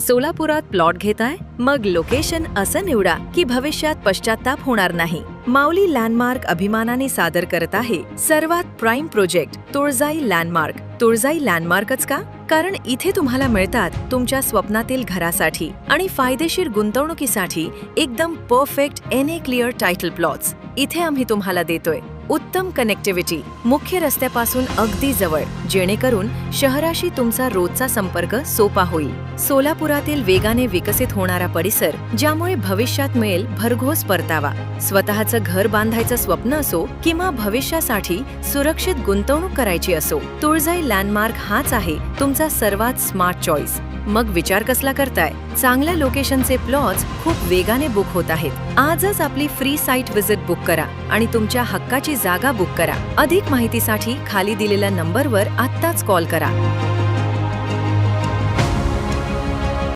सोलापुरात प्लॉट घेताय? मग लोकेशन असं निवडा की भविष्यात पश्चाताप होणार नाही. माऊली लँडमार्क अभिमानाने सादर करत आहे सर्वात prime project Tuljai landmark. Tuljai लँडमार्कच का? कारण इथे तुम्हाला मिळतात तुमच्या स्वप्नातील घरासाठी आणि फायदेशीर गुंतवणुकीसाठी एकदम perfect NA clear title plots. इथे आम्ही तुम्हाला देतोय उत्तम कनेक्टिव्हिटी, मुख्य रस्त्यापासून अगदी जवळ, जेणेकरून शहराशी तुमचा रोजचा संपर्क सोपा होईल. सोलापुरातील वेगाने विकसित होणारा परिसर, ज्यामुळे भविष्यात मिळेल भरघोस परतावा. स्वतःचं घर बांधायचं स्वप्न असो किंवा भविष्यासाठी सुरक्षित गुंतवणूक करायची असो, तुळजाई लँडमार्क हाच आहे तुमचा सर्वात स्मार्ट चॉईस. मग विचार कसला करताय? चांगल्या लोकेशनचे प्लॉट्स खूप वेगाने बुक होत आहेत. आजच आपली फ्री साईट व्हिजिट बुक करा आणि तुमच्या हक्काची जागा बुक करा. अधिक माहितीसाठी खाली दिलेल्या नंबरवर आत्ताच कॉल करा.